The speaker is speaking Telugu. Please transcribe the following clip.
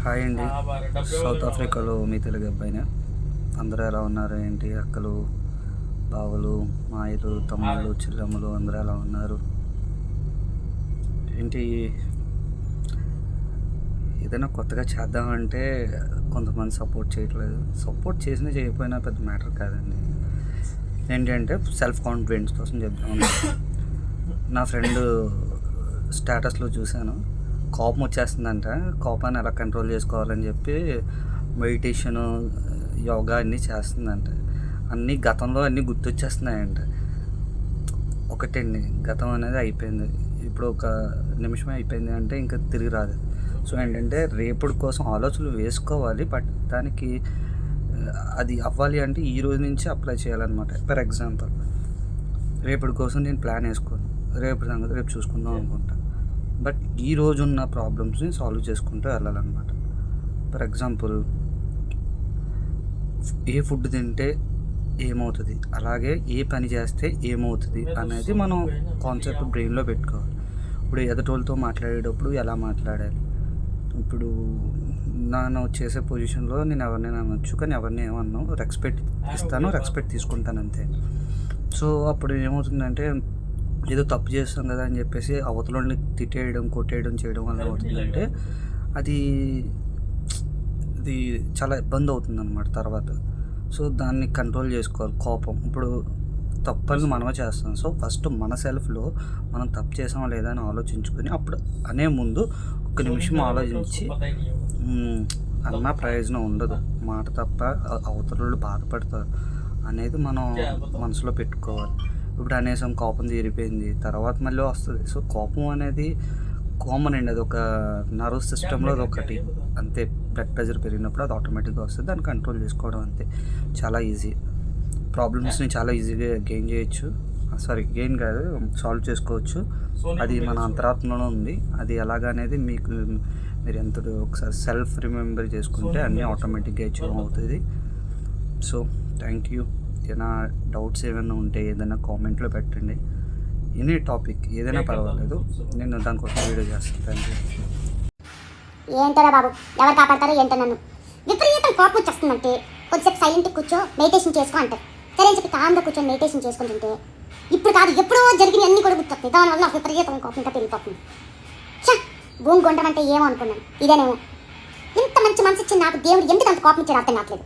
హాయ్ అండి. సౌత్ ఆఫ్రికాలో మీ తెలుగు అబ్బాయిని. అందరూ ఎలా ఉన్నారు ఏంటి? అక్కలు, బావలు, మాయలు, తమ్ముళ్ళు, చెల్లెమ్మలు అందరూ ఎలా ఉన్నారు ఏంటి? ఏదైనా కొత్తగా చేద్దామంటే కొంతమంది సపోర్ట్ చేయట్లేదు. సపోర్ట్ చేసినా చేయకపోయినా పెద్ద మ్యాటర్ కాదండి. ఏంటంటే సెల్ఫ్ కాన్ఫిడెన్స్ కోసం చెప్తాను. నా ఫ్రెండ్ స్టేటస్లో చూశాను, కోపం వచ్చేస్తుందంట. కోపాన్ని ఎలా కంట్రోల్ చేసుకోవాలని చెప్పి మెడిటేషను, యోగా అన్నీ చేస్తుందంట. అన్నీ గతంలో అన్నీ గుర్తొచ్చేస్తున్నాయంట. ఒకటండి, గతం అనేది అయిపోయింది. ఇప్పుడు ఒక నిమిషమే అయిపోయింది అంటే ఇంకా తిరిగి రాదు. సో ఏంటంటే రేపటి కోసం ఆలోచనలు వేసుకోవాలి. బట్ దానికి అది అవ్వాలి అంటే ఈ రోజు నుంచి అప్లై చేయాలన్నమాట. ఫర్ ఎగ్జాంపుల్, రేపటి కోసం నేను ప్లాన్ వేసుకోను, రేపటి సంగతి రేపు చూసుకుందాం అనుకుంటా. బట్ ఈ రోజు ఉన్న ప్రాబ్లమ్స్ని సాల్వ్ చేసుకుంటూ వెళ్ళాలన్నమాట. ఫర్ ఎగ్జాంపుల్, ఏ ఫుడ్ తింటే ఏమవుతుంది, అలాగే ఏ పని చేస్తే ఏమవుతుంది అనేది మనం కాన్సెప్ట్ బ్రెయిన్లో పెట్టుకోవాలి. ఇప్పుడు ఎదుటోళ్ళతో మాట్లాడేటప్పుడు ఎలా మాట్లాడాలి, ఇప్పుడు నన్ను చేసే పొజిషన్లో నేను ఎవరినైనా అనొచ్చు, కానీ ఎవరిని ఏమన్నా రెస్పెక్ట్ ఇస్తాను, రెస్పెక్ట్ తీసుకుంటాను అంతే. సో అప్పుడు ఏమవుతుందంటే, ఏదో తప్పు చేస్తాం కదా అని చెప్పేసి అవతలని తిట్టేయడం, కొట్టేయడం చేయడం వల్ల ఏమవుతుందంటే అది చాలా ఇబ్బంది అవుతుంది అన్నమాట తర్వాత. సో దాన్ని కంట్రోల్ చేసుకోవాలి. కోపం ఇప్పుడు తప్పని మనమే చేస్తాం. సో ఫస్ట్ మన సెల్ఫ్లో మనం తప్పు చేసామా లేదా అని ఆలోచించుకొని అప్పుడు అనే ముందు ఒక నిమిషం ఆలోచించి అన్న ప్రయోజనం ఉండదు, మాట తప్ప అవతల బాధపడతారు అనేది మనం మనసులో పెట్టుకోవాలి. ఇప్పుడు అనేసం కోపం తీరిపోయింది, తర్వాత మళ్ళీ వస్తుంది. సో కోపం అనేది కామన్ అండి, అది ఒక నర్వస్ సిస్టంలో అది ఒకటి అంతే. బ్లడ్ ప్రెషర్ పెరిగినప్పుడు అది ఆటోమేటిక్గా వస్తుంది, దాన్ని కంట్రోల్ చేసుకోవడం అంతే. చాలా ఈజీ, ప్రాబ్లమ్స్ని చాలా ఈజీగా గెయిన్ కాదు, సాల్వ్ చేసుకోవచ్చు. అది మన అంతరాత్మలో ఉంది. అది ఎలాగనేది మీరు ఎంత ఒకసారి సెల్ఫ్ రిమెంబర్ చేసుకుంటే అన్నీ ఆటోమేటిక్గా అచీవ్ అవుతుంది. So thank you. ఏదైనా డౌట్స్ ఏమైనా ఉంటే ఏదైనా కామెంట్లో పెట్టండి. ఎనీ టాపిక్ ఏదైనా పర్వాలేదు, నేను దానికోసం వీడియో చేస్తాను. Thank you. ఏంటరా బాబు, ఎవరు కాపాడతారో ఏంటో. నన్ను విపరీతం కోపం వచ్చేస్తుందంటే కొద్దిసేపు సైలెంట్గా కూర్చో, మెడిటేషన్ చేసుకో అంటారు. సరే అని చెప్పి కామ్గా కూర్చొని మెడిటేషన్ చేసుకుంటుంటే ఇప్పుడు కాదు ఎప్పుడో జరిగిన అన్నీ కూడా గుర్తొస్తాయి. దానివల్ల నాకు విపరీతం కోపం ఇంకా పెరిగిపోతుంది. భూమి గుండమంటే ఏమో అనుకున్నాను, ఇదేనేమో. ఇంత మంచి మనసు ఇచ్చి నాకు దేవుడు ఎందుకు అంత కోపం ఇచ్చాడు అర్థం కావట్లేదు.